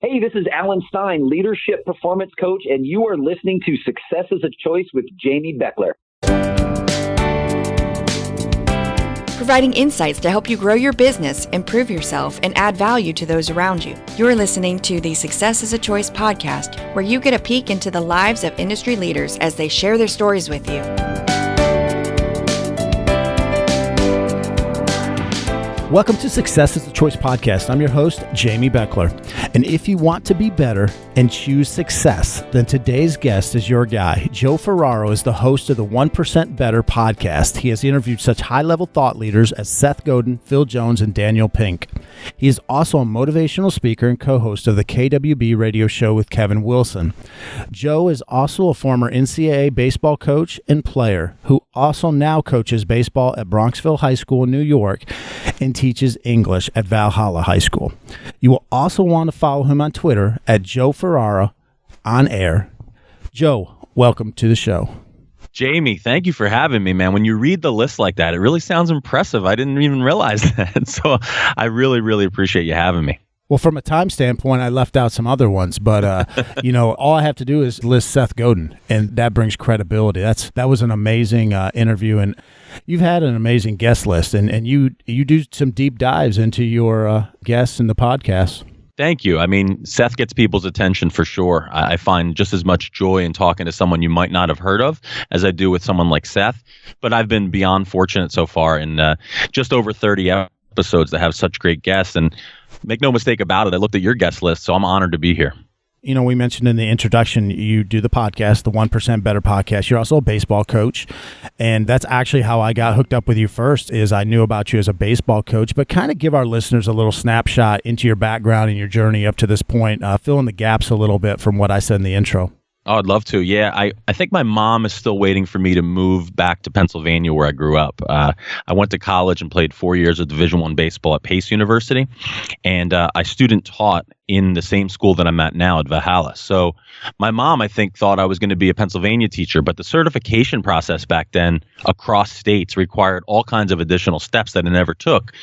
Hey, this is Alan Stein, leadership performance coach, and you are listening to Success is a Choice with Jamy Bechler. Providing insights to help you grow your business, improve yourself, and add value to those around you. You're listening to the Success is a Choice podcast, where you get a peek into the lives of industry leaders as they share their stories with you. Welcome to Success is a Choice podcast. I'm your host, Jamy Bechler. And if you want to be better and choose success, then today's guest is your guy. Joe Ferraro is the host of the 1% Better podcast. He has interviewed such high-level thought leaders as Seth Godin, Phil Jones, and Daniel Pink. He is also a motivational speaker and co-host of the KWB Radio show with Kevin Wilson. Joe is also a former NCAA baseball coach and player who also now coaches baseball at Bronxville High School in New York and teaches English at Valhalla High School. You will also want to follow him on Twitter at Joe Ferraro on air. Joe, welcome to the show. Jamy, thank you for having me, man. When you read the list like that, it really sounds impressive. I didn't even realize that. So I really, really appreciate you having me. Well, from a time standpoint, I left out some other ones, but all I have to do is list Seth Godin, and that brings credibility. That was an amazing interview, and you've had an amazing guest list, and you do some deep dives into your guests in the podcast. Thank you. I mean, Seth gets people's attention for sure. I find just as much joy in talking to someone you might not have heard of as I do with someone like Seth. But I've been beyond fortunate so far in just over 30 episodes that have such great guests. And make no mistake about it, I looked at your guest list, so I'm honored to be here. You know, we mentioned in the introduction, you do the podcast, the 1% Better podcast. You're also a baseball coach, and that's actually how I got hooked up with you first, is I knew about you as a baseball coach, but kind of give our listeners a little snapshot into your background and your journey up to this point, fill in the gaps a little bit from what I said in the intro. Oh, I'd love to. Yeah, I think my mom is still waiting for me to move back to Pennsylvania where I grew up. I went to college and played 4 years of Division I baseball at Pace University, and I student taught in the same school that I'm at now at Valhalla. So my mom, I think, thought I was going to be a Pennsylvania teacher, but the certification process back then across states required all kinds of additional steps that I never took.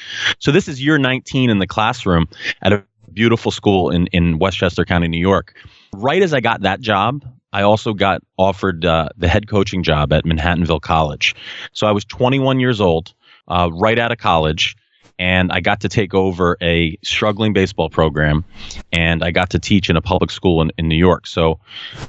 So this is year 19 in the classroom at a beautiful school in Westchester County, New York. Right as I got that job, I also got offered the head coaching job at Manhattanville College. So I was 21 years old, right out of college, and I got to take over a struggling baseball program, and I got to teach in a public school in New York. So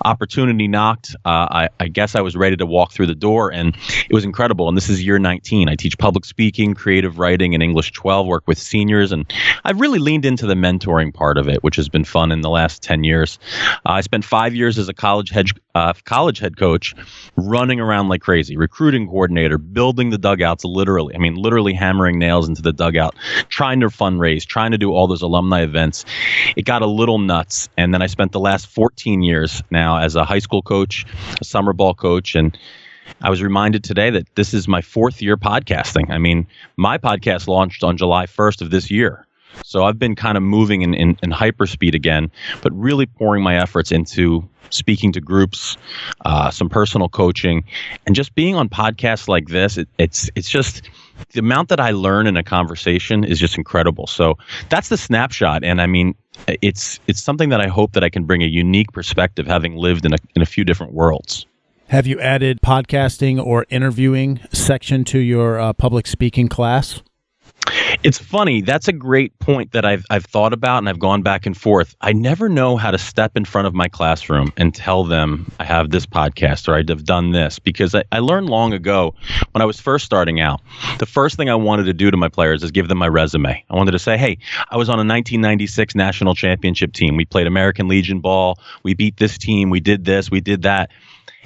opportunity knocked. I guess I was ready to walk through the door, and it was incredible. And this is year 19. I teach public speaking, creative writing, and English 12, work with seniors, and I've really leaned into the mentoring part of it, which has been fun in the last 10 years. I spent 5 years as a college head coach, running around like crazy, recruiting coordinator, building the dugouts literally hammering nails into the dugout, trying to fundraise, trying to do all those alumni events. It got a little nuts. And then I spent the last 14 years now as a high school coach, a summer ball coach, and I was reminded today that this is my 4th year podcasting. I mean, my podcast launched on July 1st of this year. So I've been kind of moving in hyperspeed again, but really pouring my efforts into speaking to groups, some personal coaching, and just being on podcasts like this. It's just the amount that I learn in a conversation is just incredible. So that's the snapshot. And I mean, it's something that I hope that I can bring a unique perspective, having lived in a few different worlds. Have you added podcasting or interviewing section to your public speaking class? It's funny. That's a great point that I've thought about, and I've gone back and forth. I never know how to step in front of my classroom and tell them I have this podcast or I've done this, because I learned long ago when I was first starting out, the first thing I wanted to do to my players is give them my resume. I wanted to say, hey, I was on a 1996 national championship team. We played American Legion ball. We beat this team. We did this. We did that.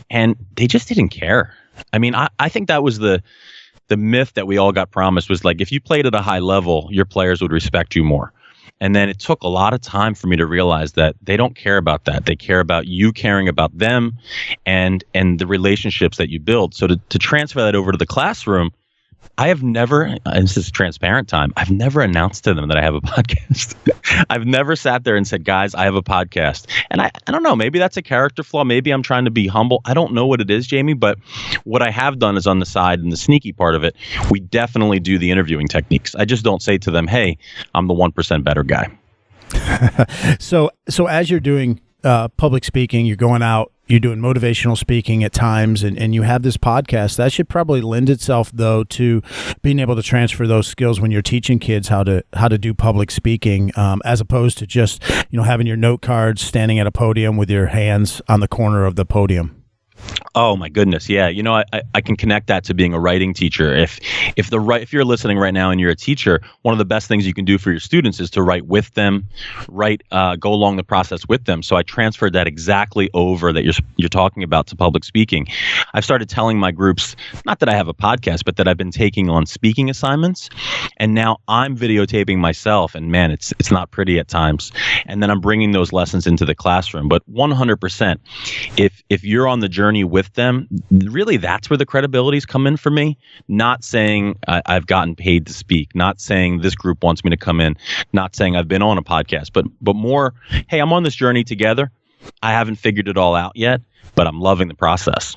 And they just didn't care. I mean, I think that was the myth that we all got promised, was like, if you played at a high level, your players would respect you more. And then it took a lot of time for me to realize that they don't care about that. They care about you caring about them and the relationships that you build. So to transfer that over to the classroom, I have never, and this is transparent time, I've never announced to them that I have a podcast. I've never sat there and said, guys, I have a podcast. And I don't know, maybe that's a character flaw. Maybe I'm trying to be humble. I don't know what it is, Jamy, but what I have done is on the side, and the sneaky part of it, we definitely do the interviewing techniques. I just don't say to them, hey, I'm the 1% better guy. So as you're doing public speaking, you're going out, you're doing motivational speaking at times, and you have this podcast, that should probably lend itself, though, to being able to transfer those skills when you're teaching kids how to do public speaking, as opposed to just, having your note cards, standing at a podium with your hands on the corner of the podium. Oh my goodness. Yeah. I can connect that to being a writing teacher. If you're listening right now and you're a teacher, one of the best things you can do for your students is to write with them, go along the process with them. So I transferred that exactly over that you're talking about to public speaking. I've started telling my groups, not that I have a podcast, but that I've been taking on speaking assignments, and now I'm videotaping myself, and man, it's not pretty at times. And then I'm bringing those lessons into the classroom. But 100%, if you're on the journey with them, really that's where the credibilities come in for me. Not saying I've gotten paid to speak, not saying this group wants me to come in, not saying I've been on a podcast, but more, hey, I'm on this journey together. I haven't figured it all out yet, but I'm loving the process.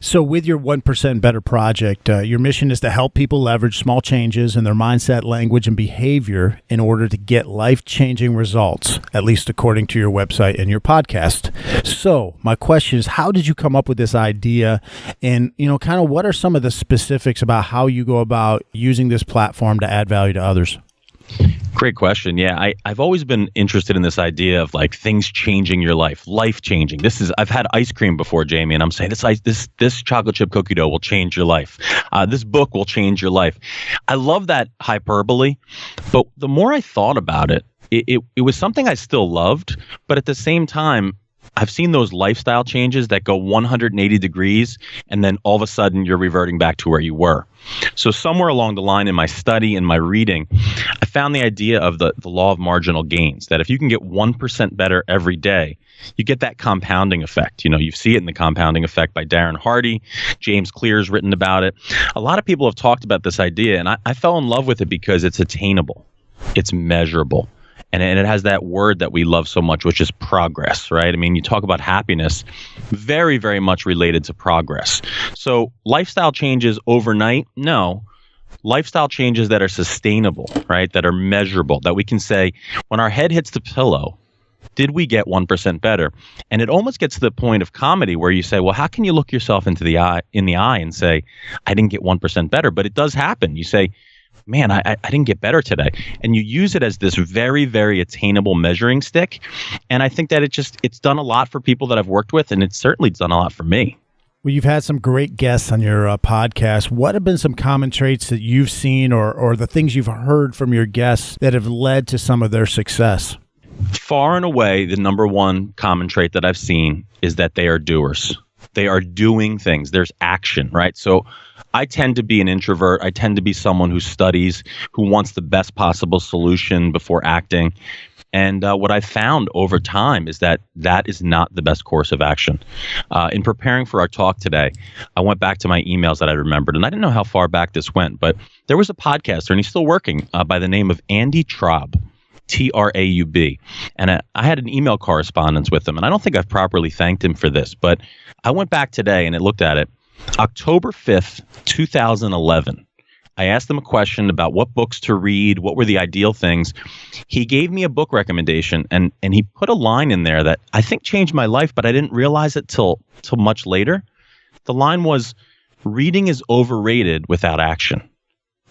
So with your 1% Better project, your mission is to help people leverage small changes in their mindset, language, and behavior in order to get life-changing results, at least according to your website and your podcast. So my question is, how did you come up with this idea? And, kind of what are some of the specifics about how you go about using this platform to add value to others? Great question. Yeah, I've always been interested in this idea of like things changing your life changing. I've had ice cream before, Jamie, and I'm saying this chocolate chip cookie dough will change your life. This book will change your life. I love that hyperbole, but the more I thought about it, it was something I still loved, but at the same time, I've seen those lifestyle changes that go 180 degrees, and then all of a sudden you're reverting back to where you were. So somewhere along the line in my study and my reading, I found the idea of the law of marginal gains, that if you can get 1% better every day, you get that compounding effect. You see it in The Compounding Effect by Darren Hardy. James Clear's written about it. A lot of people have talked about this idea, and I fell in love with it because it's attainable. It's measurable. And it has that word that we love so much, which is progress, right? I mean, you talk about happiness, very, very much related to progress. So lifestyle changes overnight? No. Lifestyle changes that are sustainable, right? That are measurable, that we can say, when our head hits the pillow, did we get 1% better? And it almost gets to the point of comedy where you say, well, how can you look yourself in the eye and say, I didn't get 1% better? But it does happen. You say, man, I didn't get better today. And you use it as this very, very attainable measuring stick. And I think that it's done a lot for people that I've worked with, and it's certainly done a lot for me. Well, you've had some great guests on your podcast. What have been some common traits that you've seen or the things you've heard from your guests that have led to some of their success? Far and away, the number one common trait that I've seen is that they are doers. They are doing things. There's action, right? So I tend to be an introvert. I tend to be someone who studies, who wants the best possible solution before acting. And what I found over time is that is not the best course of action. In preparing for our talk today, I went back to my emails that I remembered, and I didn't know how far back this went, but there was a podcaster, and he's still working, by the name of Andy Traub. Traub. And I had an email correspondence with him, and I don't think I've properly thanked him for this, but I went back today and I looked at it. October 5th, 2011. I asked him a question about what books to read, what were the ideal things. He gave me a book recommendation, and he put a line in there that I think changed my life, but I didn't realize it till much later. The line was, reading is overrated without action.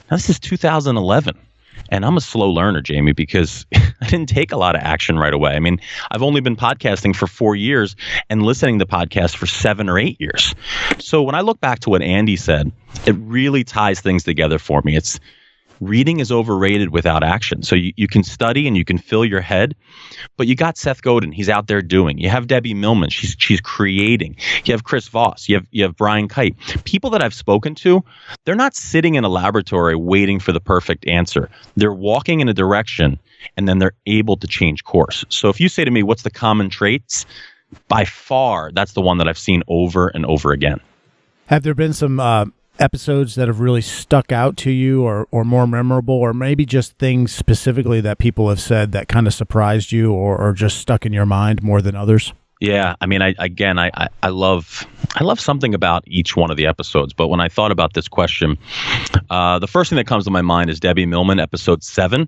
Now, this is 2011. And I'm a slow learner, Jamie, because I didn't take a lot of action right away. I mean, I've only been podcasting for 4 years and listening to podcasts for 7 or 8 years. So when I look back to what Andy said, it really ties things together for me. It's reading is overrated without action. So you can study and you can fill your head, but you got Seth Godin. He's out there doing. You have Debbie Millman. She's creating. You have Chris Voss. You have Brian Kite. People that I've spoken to, they're not sitting in a laboratory waiting for the perfect answer. They're walking in a direction, and then they're able to change course. So if you say to me, what's the common traits? By far, that's the one that I've seen over and over again. Have there been some episodes that have really stuck out to you or more memorable, or maybe just things specifically that people have said that kind of surprised you or just stuck in your mind more than others? Yeah. I mean, I love I love something about each one of the episodes, but when I thought about this question, the first thing that comes to my mind is Debbie Millman, episode 7.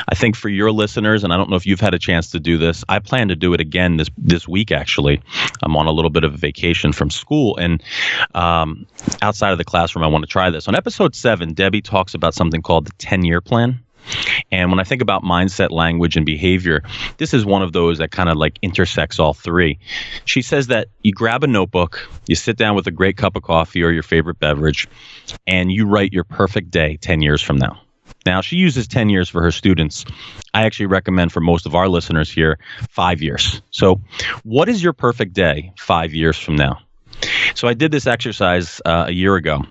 I think for your listeners, and I don't know if you've had a chance to do this, I plan to do it again this week, actually. I'm on a little bit of a vacation from school, and outside of the classroom, I want to try this. On episode 7, Debbie talks about something called the 10-year plan. And when I think about mindset, language, and behavior, this is one of those that kind of like intersects all three. She says that you grab a notebook, you sit down with a great cup of coffee or your favorite beverage, and you write your perfect day 10 years from now. Now, she uses 10 years for her students. I actually recommend for most of our listeners here, 5 years. So what is your perfect day 5 years from now? So I did this exercise a year ago.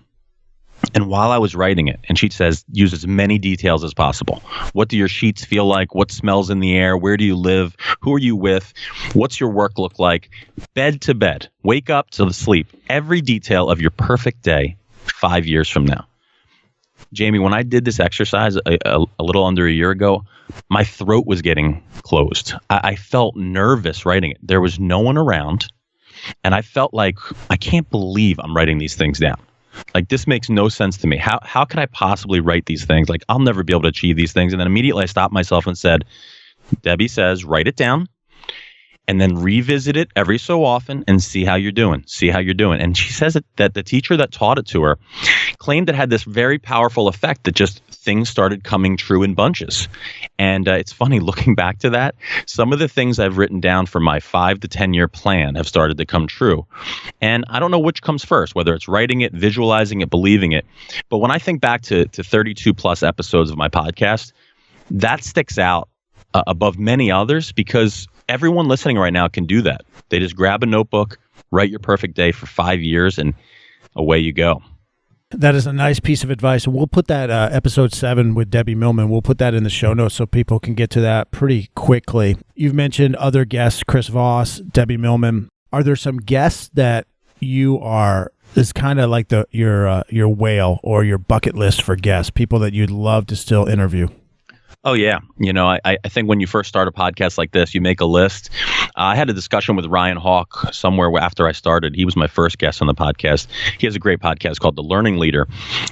And while I was writing it, and she says, use as many details as possible. What do your sheets feel like? What smells in the air? Where do you live? Who are you with? What's your work look like? Bed to bed. Wake up to the sleep. Every detail of your perfect day 5 years from now. Jamy, when I did this exercise a little under a year ago, my throat was getting closed. I felt nervous writing it. There was no one around. And I felt like, I can't believe I'm writing these things down. Like, this makes no sense to me. How can I possibly write these things? Like, I'll never be able to achieve these things. And then immediately I stopped myself and said, Debbie says, write it down and then revisit it every so often and see how you're doing. And she says that the teacher that taught it to her claimed it had this very powerful effect that just things started coming true in bunches. And it's funny looking back to that, some of the things I've written down for my 5 to 10 year plan have started to come true. And I don't know which comes first, whether it's writing it, visualizing it, believing it. But when I think back to 32 plus episodes of my podcast, that sticks out above many others because everyone listening right now can do that. They just grab a notebook, write your perfect day for 5 years, and away you go. That is a nice piece of advice. And we'll put that episode 7 with Debbie Millman, we'll put that in the show notes so people can get to that pretty quickly. You've mentioned other guests, Chris Voss, Debbie Millman. Are there some guests that you is kind of like your whale or your bucket list for guests, people that you'd love to still interview? Oh, yeah. I think when you first start a podcast like this, you make a list. I had a discussion with Ryan Hawk somewhere after I started. He was my first guest on the podcast. He has a great podcast called The Learning Leader,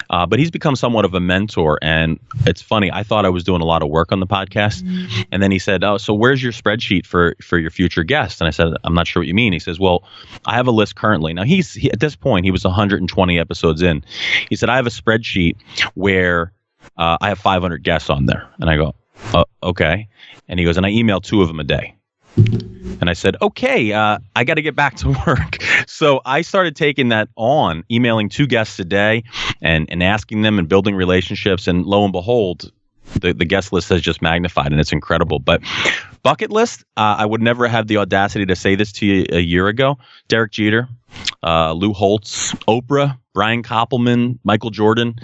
but he's become somewhat of a mentor. And it's funny. I thought I was doing a lot of work on the podcast. And then he said, oh, so where's your spreadsheet for your future guests? And I said, I'm not sure what you mean. He says, well, I have a list currently. Now, he at this point, he was 120 episodes in. He said, I have a spreadsheet where I have 500 guests on there. And I go, okay. And he goes, and I email 2 of them a day. And I said, okay, I got to get back to work. So I started taking that on, emailing 2 guests a day and asking them and building relationships. And lo and behold, the guest list has just magnified and it's incredible. But bucket list, I would never have the audacity to say this to you a year ago. Derek Jeter, Lou Holtz, Oprah, Brian Koppelman, Michael Jordan,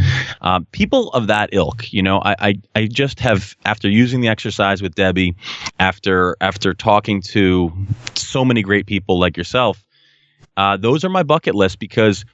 people of that ilk. I just have, after using the exercise with Debbie, after talking to so many great people like yourself, those are my bucket list because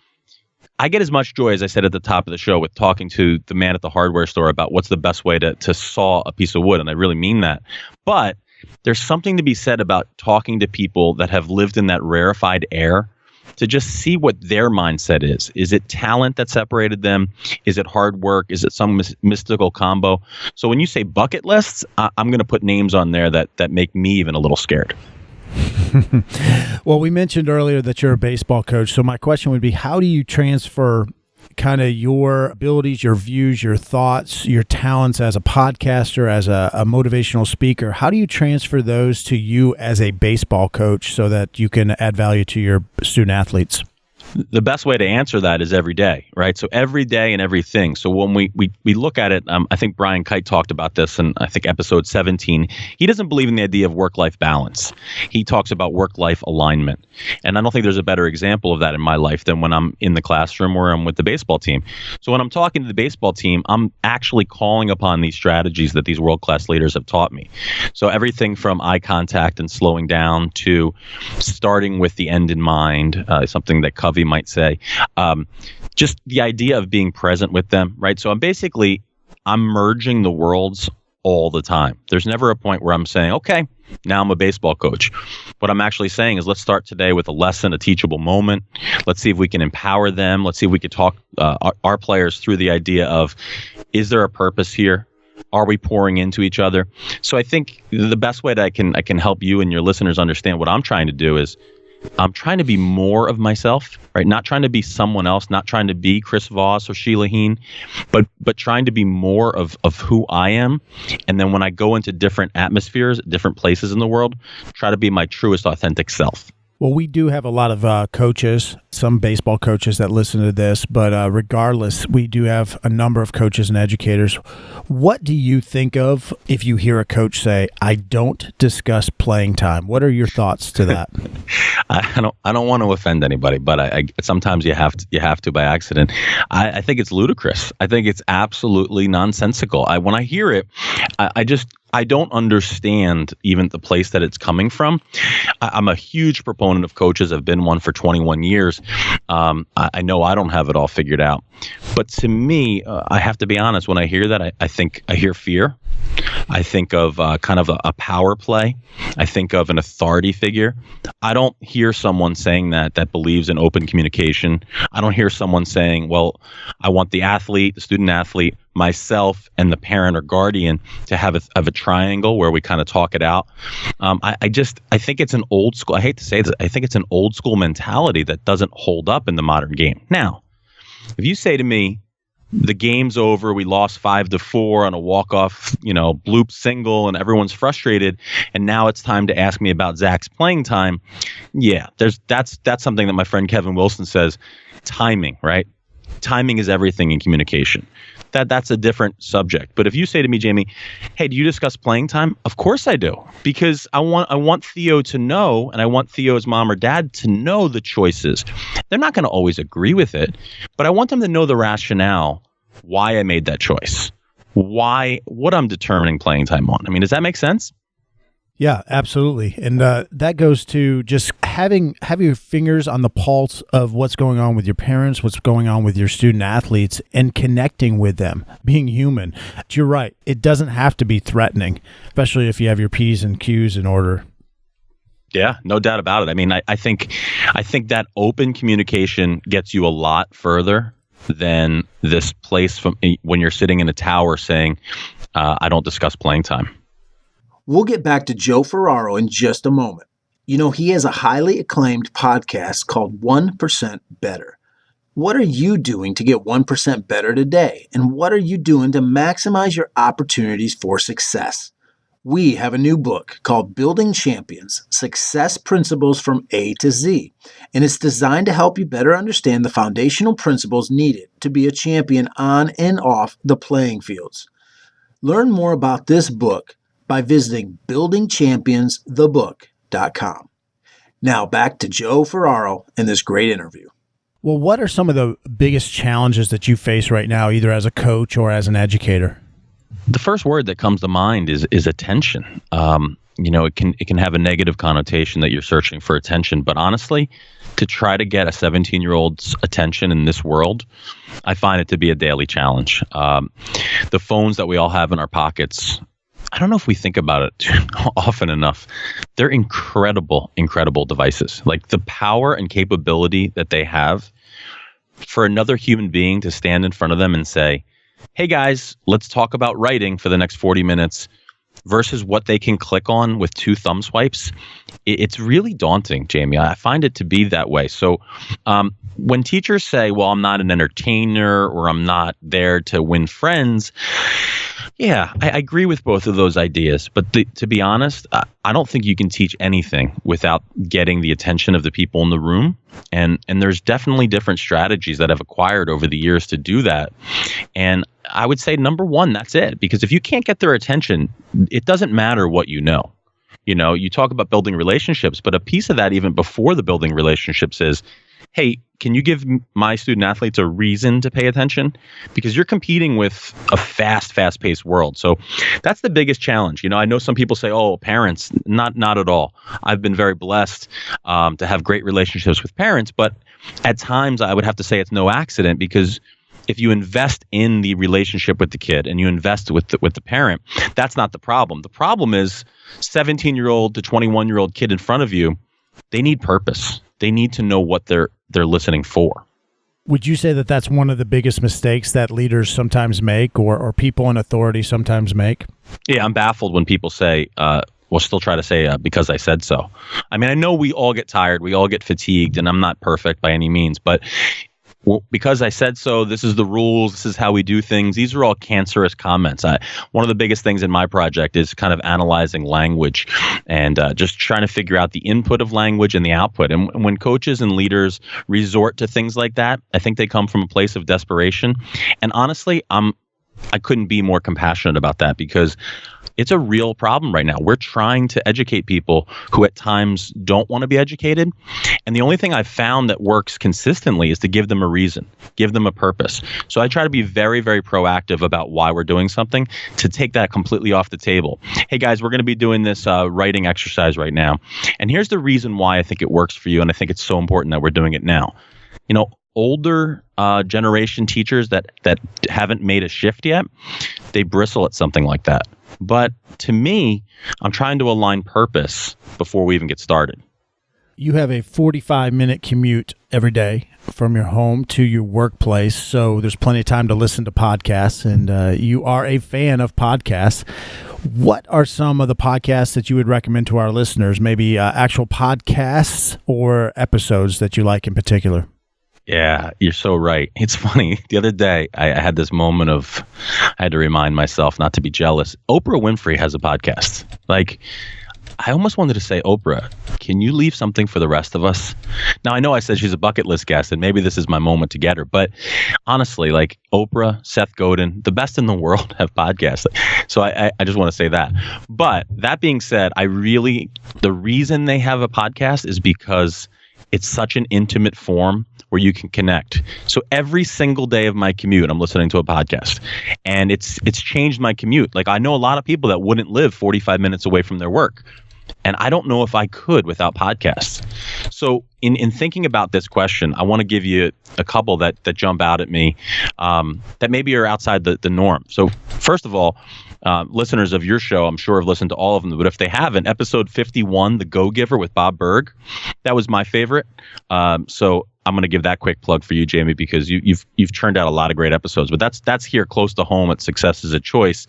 I get as much joy, as I said at the top of the show, with talking to the man at the hardware store about what's the best way to saw a piece of wood. And I really mean that. But there's something to be said about talking to people that have lived in that rarefied air to just see what their mindset is. Is it talent that separated them? Is it hard work? Is it some mystical combo? So when you say bucket lists, I'm going to put names on there that make me even a little scared. Well, we mentioned earlier that you're a baseball coach. So my question would be, how do you transfer kind of your abilities, your views, your thoughts, your talents as a podcaster, as a motivational speaker? How do you transfer those to you as a baseball coach so that you can add value to your student athletes? The best way to answer that is every day, right? So every day and everything. So when we look at it, I think Brian Kite talked about this in, I think, episode 17. He doesn't believe in the idea of work-life balance. He talks about work-life alignment. And I don't think there's a better example of that in my life than when I'm in the classroom or I'm with the baseball team. So when I'm talking to the baseball team, I'm actually calling upon these strategies that these world-class leaders have taught me. So everything from eye contact and slowing down to starting with the end in mind, something that Covey might say, just the idea of being present with them, right? So I'm merging the worlds all the time. There's never a point where I'm saying, okay, Now I'm a baseball coach. What I'm actually saying is let's start today with a lesson, a teachable moment. Let's see if we can empower them. Let's see if we can talk our players through the idea of, is there a purpose here? Are we pouring into each other? So I think the best way that I can help you and your listeners understand what I'm trying to do is I'm trying to be more of myself, right? Not trying to be someone else, not trying to be Chris Voss or Sheila Heen, but trying to be more of who I am. And then when I go into different atmospheres, different places in the world, try to be my truest, authentic self. Well, we do have a lot of coaches, some baseball coaches that listen to this, but regardless, we do have a number of coaches and educators. What do you think of if you hear a coach say, "I don't discuss playing time"? What are your thoughts to that? I don't want to offend anybody, but I sometimes you have to by accident. I think it's ludicrous. I think it's absolutely nonsensical. When I hear it, I don't understand even the place that it's coming from. I'm a huge proponent of coaches. I've been one for 21 years. I know I don't have it all figured out. But to me, I have to be honest, when I hear that, I think I hear fear. I think of kind of a power play. I think of an authority figure. I don't hear someone saying that believes in open communication. I don't hear someone saying, well, I want the athlete, the student athlete, myself, and the parent or guardian to have a triangle where we kind of talk it out. I think it's an old school, I hate to say this, I think it's an old school mentality that doesn't hold up in the modern game. Now, if you say to me, the game's over, we lost 5-4 on a walk-off, bloop single, and everyone's frustrated, and now it's time to ask me about Zach's playing time. Yeah, that's something that my friend Kevin Wilson says, timing, right? Timing is everything in communication. That's a different subject. But if you say to me, Jamie, hey, do you discuss playing time? Of course I do, because I want Theo to know, and I want Theo's mom or dad to know the choices. They're not going to always agree with it, but I want them to know the rationale, why I made that choice, what I'm determining playing time on. I mean, does that make sense? Yeah, absolutely. And that goes to just having your fingers on the pulse of what's going on with your parents, what's going on with your student athletes, and connecting with them, being human. You're right. It doesn't have to be threatening, especially if you have your P's and Q's in order. Yeah, no doubt about it. I mean, I think that open communication gets you a lot further than this place from when you're sitting in a tower saying, I don't discuss playing time. We'll get back to Joe Ferraro in just a moment. He has a highly acclaimed podcast called 1% Better. What are you doing to get 1% better today? And what are you doing to maximize your opportunities for success? We have a new book called Building Champions: Success Principles from A to Z, and it's designed to help you better understand the foundational principles needed to be a champion on and off the playing fields. Learn more about this book by visiting buildingchampionsthebook.com. Now back to Joe Ferraro and this great interview. Well, what are some of the biggest challenges that you face right now, either as a coach or as an educator? The first word that comes to mind is attention. It can have a negative connotation that you're searching for attention, but honestly, to try to get a 17-year-old's attention in this world, I find it to be a daily challenge. The phones that we all have in our pockets, I don't know if we think about it too often enough. They're incredible, incredible devices. Like the power and capability that they have for another human being to stand in front of them and say, hey guys, let's talk about writing for the next 40 minutes versus what they can click on with 2 thumb swipes. It's really daunting, Jamie. I find it to be that way. So when teachers say, well, I'm not an entertainer or I'm not there to win friends, yeah, I agree with both of those ideas. But to be honest, I don't think you can teach anything without getting the attention of the people in the room. And there's definitely different strategies that I've acquired over the years to do that. And I would say, number one, that's it. Because if you can't get their attention, it doesn't matter what you know. You talk about building relationships, but a piece of that even before the building relationships is, hey, can you give my student athletes a reason to pay attention? Because you're competing with a fast-paced world. So that's the biggest challenge. I know some people say, oh, parents, not at all. I've been very blessed to have great relationships with parents, but at times I would have to say it's no accident, because if you invest in the relationship with the kid and you invest with the parent, that's not the problem. The problem is 17-year-old to 21-year-old kid in front of you, they need purpose. They need to know what they're listening for. Would you say that that's one of the biggest mistakes that leaders sometimes make, or people in authority sometimes make? Yeah, I'm baffled when people say, still try to say, because I said so. I mean, I know we all get tired, we all get fatigued, and I'm not perfect by any means, but because I said so, this is the rules, this is how we do things. These are all cancerous comments. One of the biggest things in my project is kind of analyzing language and just trying to figure out the input of language and the output. And when coaches and leaders resort to things like that, I think they come from a place of desperation. And honestly, I couldn't be more compassionate about that, because it's a real problem right now. We're trying to educate people who at times don't want to be educated. And the only thing I've found that works consistently is to give them a reason, give them a purpose. So I try to be very, very proactive about why we're doing something, to take that completely off the table. Hey guys, we're going to be doing this writing exercise right now. And here's the reason why I think it works for you. And I think it's so important that we're doing it now. You know, older generation teachers that haven't made a shift yet, they bristle at something like that. But to me, I'm trying to align purpose before we even get started. You have a 45-minute commute every day from your home to your workplace, so there's plenty of time to listen to podcasts, and you are a fan of podcasts. What are some of the podcasts that you would recommend to our listeners, maybe actual podcasts or episodes that you like in particular? Yeah, you're so right. It's funny. The other day, I had this moment of, I had to remind myself not to be jealous. Oprah Winfrey has a podcast. Like, I almost wanted to say, Oprah, can you leave something for the rest of us? Now, I know I said she's a bucket list guest, and maybe this is my moment to get her. But honestly, like Oprah, Seth Godin, the best in the world have podcasts. So I just want to say that. But that being said, the reason they have a podcast is because it's such an intimate form where you can connect. So every single day of my commute, I'm listening to a podcast, and it's changed my commute. Like, I know a lot of people that wouldn't live 45 minutes away from their work, and I don't know if I could without podcasts. So in thinking about this question, I want to give you a couple that jump out at me that maybe are outside the norm. So first of all, listeners of your show, I'm sure, have listened to all of them, but if they haven't, episode 51, The Go-Giver with Bob Berg, that was my favorite. So I'm going to give that quick plug for you, Jamie, because you've churned out a lot of great episodes, but that's here close to home at Success is a Choice.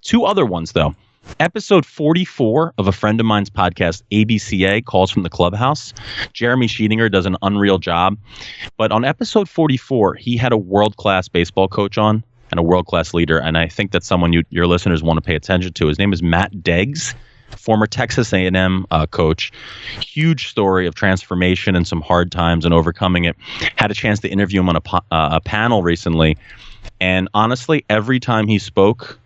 Two other ones, though. Episode 44 of a friend of mine's podcast, ABCA, Calls from the Clubhouse. Jeremy Sheetinger does an unreal job. But on episode 44, he had a world-class baseball coach on and a world-class leader, and I think that's someone your listeners want to pay attention to. His name is Matt Deggs, former Texas A&M coach. Huge story of transformation and some hard times and overcoming it. Had a chance to interview him on a panel recently, and honestly, every time he spoke,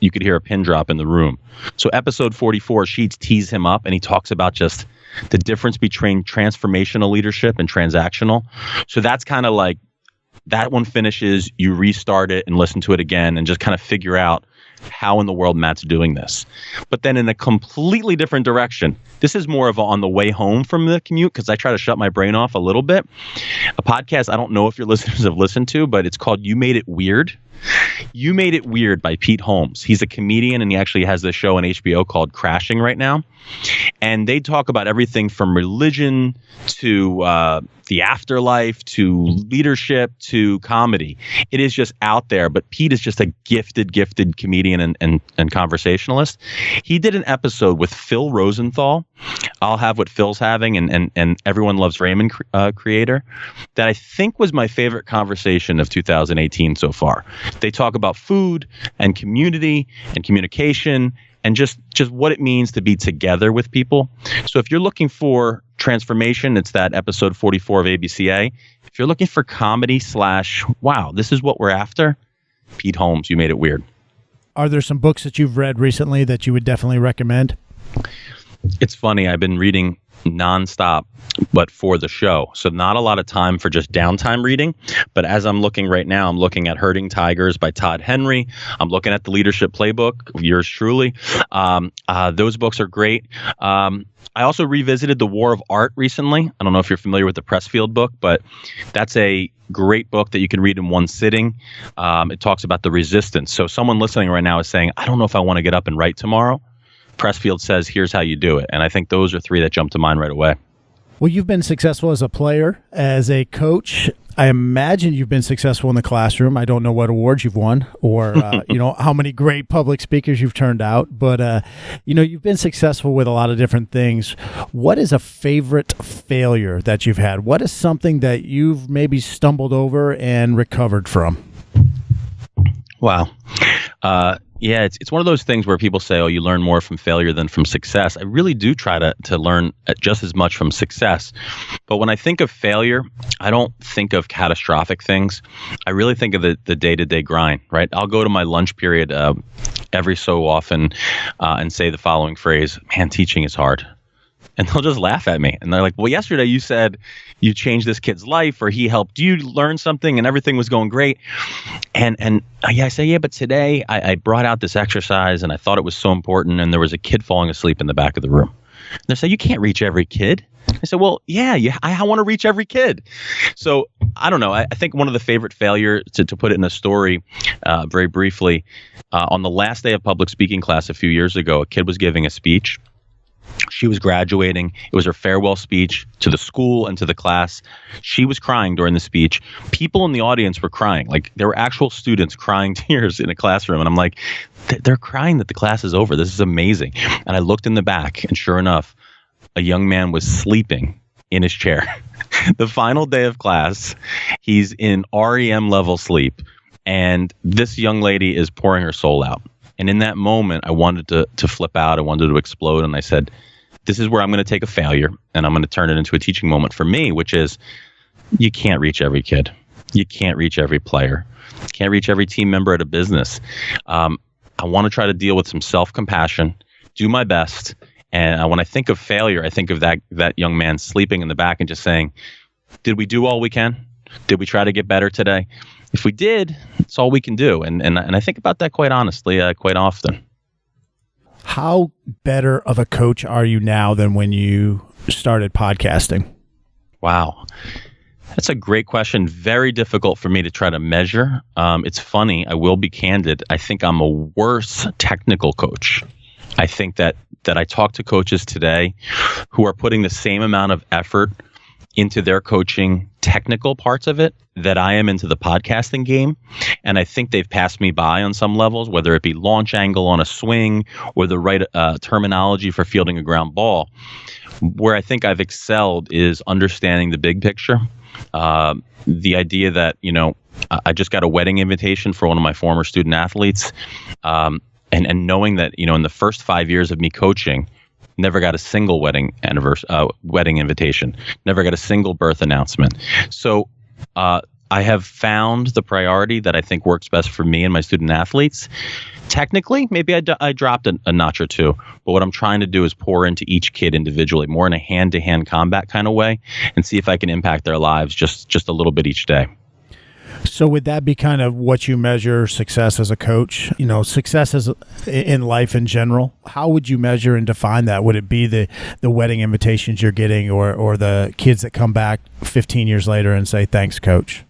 you could hear a pin drop in the room. So episode 44, Sheets tees him up, and he talks about just the difference between transformational leadership and transactional. So that's kind of like, that one finishes, you restart it and listen to it again and just kind of figure out how in the world Matt's doing this. But then in a completely different direction, this is more of on the way home from the commute, because I try to shut my brain off a little bit. A podcast I don't know if your listeners have listened to, but it's called You Made It Weird. You Made It Weird by Pete Holmes. He's a comedian, and he actually has this show on HBO called Crashing right now. And they talk about everything from religion to the afterlife to leadership to comedy. It is just out there, but Pete is just a gifted comedian and conversationalist. He did an episode with Phil Rosenthal, I'll Have What Phil's Having, and Everyone Loves Raymond creator, that I think was my favorite conversation of 2018 so far. They talk about food and community and communication and just what it means to be together with people. So if you're looking for transformation, it's that episode 44 of ABCA. If you're looking for comedy / wow, this is what we're after, Pete Holmes, You Made It Weird. Are there some books that you've read recently that you would definitely recommend? It's funny, I've been reading nonstop, but for the show. So not a lot of time for just downtime reading. But as I'm looking right now, I'm looking at Herding Tigers by Todd Henry. I'm looking at The Leadership Playbook, yours truly. Those books are great. I also revisited The War of Art recently. I don't know if you're familiar with the Pressfield book, but that's a great book that you can read in one sitting. It talks about the resistance. So someone listening right now is saying, I don't know if I want to get up and write tomorrow. Pressfield says, here's how you do it. And I think those are three that jump to mind right away. Well, you've been successful as a player, as a coach. I imagine you've been successful in the classroom. I don't know what awards you've won or, how many great public speakers you've turned out. But, you've been successful with a lot of different things. What is a favorite failure that you've had? What is something that you've maybe stumbled over and recovered from? Wow. It's one of those things where people say, oh, you learn more from failure than from success. I really do try to learn just as much from success. But when I think of failure, I don't think of catastrophic things. I really think of the day-to-day grind, right? I'll go to my lunch period every so often and say the following phrase, man, teaching is hard. And they'll just laugh at me. And they're like, well, yesterday you said you changed this kid's life or he helped you learn something and everything was going great. And I say, but today I brought out this exercise and I thought it was so important. And there was a kid falling asleep in the back of the room. And they say, you can't reach every kid. I said, well, I want to reach every kid. So I don't know. I think one of the favorite failures, to put it in a story very briefly, on the last day of public speaking class a few years ago, a kid was giving a speech. She was graduating. It was her farewell speech to the school and to the class. She was crying during the speech. People in the audience were crying. Like, there were actual students crying tears in a classroom. And I'm like, they're crying that the class is over. This is amazing. And I looked in the back, and sure enough, a young man was sleeping in his chair. The final day of class, he's in REM level sleep. And this young lady is pouring her soul out. And in that moment, I wanted to flip out. I wanted to explode. And I said, this is where I'm going to take a failure and I'm going to turn it into a teaching moment for me, which is you can't reach every kid. You can't reach every player. You can't reach every team member at a business. I want to try to deal with some self-compassion, do my best. And when I think of failure, I think of that young man sleeping in the back and just saying, did we do all we can? Did we try to get better today? If we did, it's all we can do. And I think about that quite honestly, quite often. How better of a coach are you now than when you started podcasting? Wow. That's a great question. Very difficult for me to try to measure. It's funny. I will be candid. I think I'm a worse technical coach. I think that I talk to coaches today who are putting the same amount of effort into their coaching technical parts of it that I am into the podcasting game. And I think they've passed me by on some levels, whether it be launch angle on a swing or the right terminology for fielding a ground ball. Where I think I've excelled is understanding the big picture. The idea that, I just got a wedding invitation for one of my former student athletes. And knowing that, in the first 5 years of me coaching, never got a single wedding invitation, never got a single birth announcement. So I have found the priority that I think works best for me and my student athletes. Technically, maybe I dropped a notch or two, but what I'm trying to do is pour into each kid individually, more in a hand-to-hand combat kind of way, and see if I can impact their lives just a little bit each day. So would that be kind of what you measure success as a coach? Success as in life in general. How would you measure and define that? Would it be the wedding invitations you're getting or the kids that come back 15 years later and say, thanks, coach?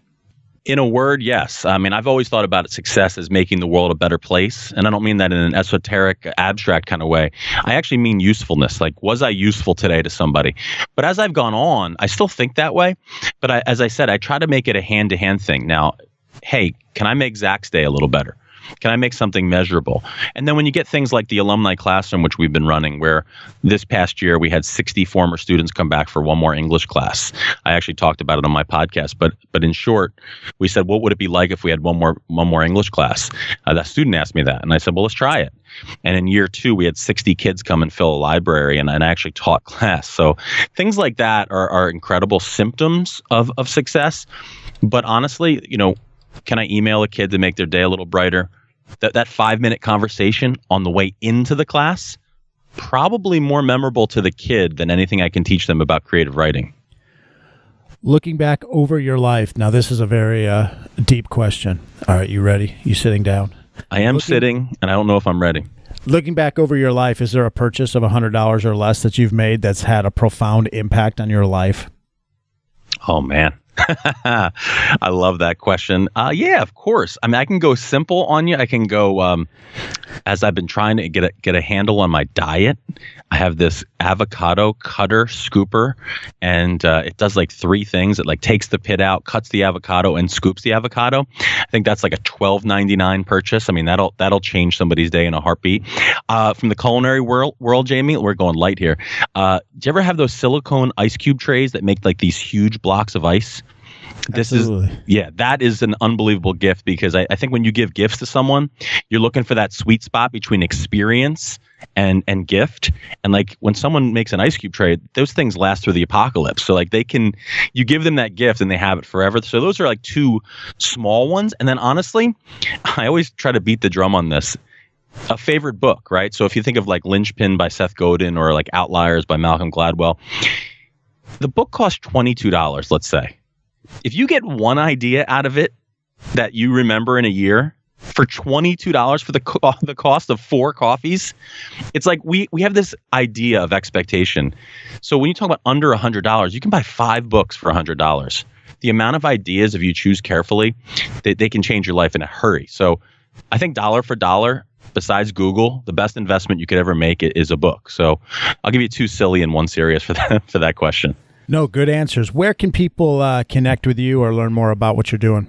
In a word, yes. I mean, I've always thought about success as making the world a better place. And I don't mean that in an esoteric, abstract kind of way. I actually mean usefulness. Like, was I useful today to somebody? But as I've gone on, I still think that way. But as I said, I try to make it a hand-to-hand thing. Now, hey, can I make Zach's day a little better? Can I make something measurable? And then when you get things like the alumni classroom, which we've been running, where this past year we had 60 former students come back for one more English class. I actually talked about it on my podcast, but in short, we said, what would it be like if we had one more English class? That student asked me that, and I said, well, let's try it. And in year 2, we had 60 kids come and fill a library, and I actually taught class. So things like that are incredible symptoms of success. But honestly, can I email a kid to make their day a little brighter? That 5-minute conversation on the way into the class, probably more memorable to the kid than anything I can teach them about creative writing. Looking back over your life, now this is a very deep question. All right, you ready? You sitting down? I am sitting, and I don't know if I'm ready. Looking back over your life, is there a purchase of $100 or less that you've made that's had a profound impact on your life? Oh, man. I love that question. Yeah, of course. I mean, I can go simple on you. I can go, as I've been trying to get a handle on my diet. I have this avocado cutter scooper, and it does like 3 things. It like takes the pit out, cuts the avocado, and scoops the avocado. I think that's like a $12.99 purchase. I mean, that'll change somebody's day in a heartbeat. From the culinary world, Jamie, we're going light here. Do you ever have those silicone ice cube trays that make like these huge blocks of ice? That is an unbelievable gift, because I think when you give gifts to someone, you're looking for that sweet spot between experience and gift. And like when someone makes an ice cube tray, those things last through the apocalypse. So like you give them that gift and they have it forever. So those are like 2 small ones. And then honestly, I always try to beat the drum on this. A favorite book, right? So if you think of like Linchpin by Seth Godin or like Outliers by Malcolm Gladwell, the book costs $22, let's say. If you get one idea out of it that you remember in a year for $22 for the cost of 4 coffees, it's like we have this idea of expectation. So when you talk about under $100, you can buy 5 books for $100. The amount of ideas, if you choose carefully, they can change your life in a hurry. So I think dollar for dollar, besides Google, the best investment you could ever make is a book. So I'll give you 2 silly and 1 serious for that question. No, good answers. Where can people connect with you or learn more about what you're doing?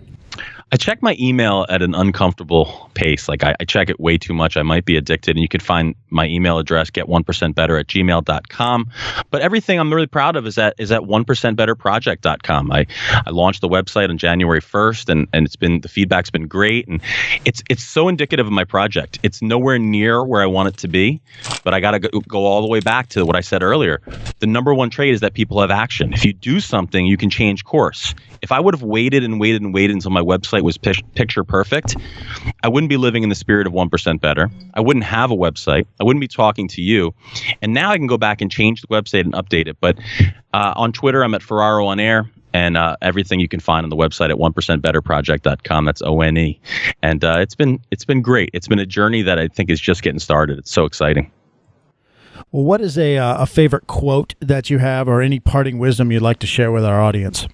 I check my email at an uncomfortable pace. Like I check it way too much. I might be addicted. And you can find my email address, get1percentbetter@gmail.com. But everything I'm really proud of is at 1percentbetterproject.com. I launched the website on January 1st, and the feedback's been great. And it's so indicative of my project. It's nowhere near where I want it to be, but I got to go all the way back to what I said earlier. The number 1 trait is that people have action. If you do something, you can change course. If I would have waited until my website was picture perfect, I wouldn't be living in the spirit of 1% Better. I wouldn't have a website. I wouldn't be talking to you. And now I can go back and change the website and update it. But on Twitter, I'm at Ferraro on Air, and everything you can find on the website at 1percentbetterproject.com. That's ONE. And it's been great. It's been a journey that I think is just getting started. It's so exciting. Well, what is a favorite quote that you have, or any parting wisdom you'd like to share with our audience?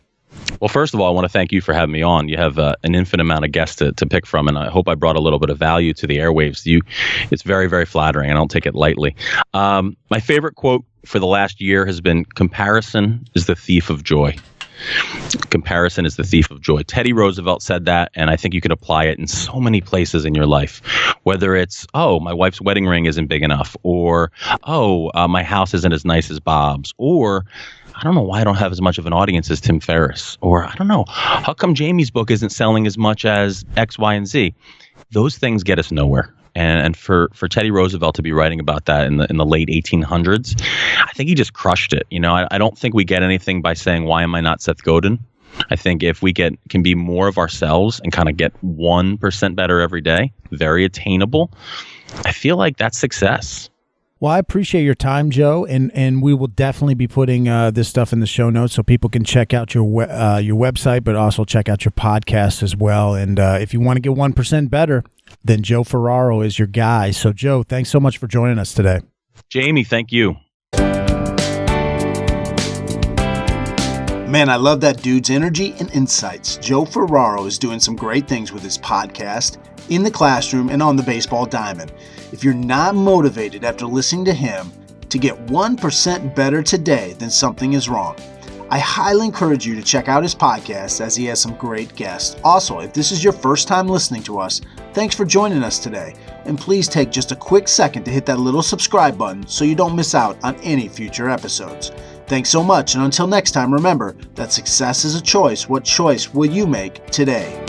Well, first of all, I want to thank you for having me on. You have an infinite amount of guests to pick from, and I hope I brought a little bit of value to the airwaves. It's very, very flattering, and I don't take it lightly. My favorite quote for the last year has been, "Comparison is the thief of joy." Comparison is the thief of joy. Teddy Roosevelt said that, and I think you can apply it in so many places in your life. Whether it's, my wife's wedding ring isn't big enough, or, my house isn't as nice as Bob's, or I don't know why I don't have as much of an audience as Tim Ferriss, or I don't know, how come Jamie's book isn't selling as much as X, Y, and Z? Those things get us nowhere. And for Teddy Roosevelt to be writing about that in the late 1800s, I think he just crushed it. I don't think we get anything by saying, why am I not Seth Godin? I think if we can be more of ourselves and kind of get 1% better every day, very attainable, I feel like that's success. Well, I appreciate your time, Joe, and we will definitely be putting this stuff in the show notes so people can check out your website, but also check out your podcast as well. And if you want to get 1% better, then Joe Ferraro is your guy. So, Joe, thanks so much for joining us today. Jamie, thank you. Man, I love that dude's energy and insights. Joe Ferraro is doing some great things with his podcast, in the classroom, and on the baseball diamond. If you're not motivated after listening to him to get 1% better today, then something is wrong. I highly encourage you to check out his podcast, as he has some great guests. Also, if this is your first time listening to us, thanks for joining us today. And please take just a quick second to hit that little subscribe button so you don't miss out on any future episodes. Thanks so much, and until next time, remember that success is a choice. What choice will you make today?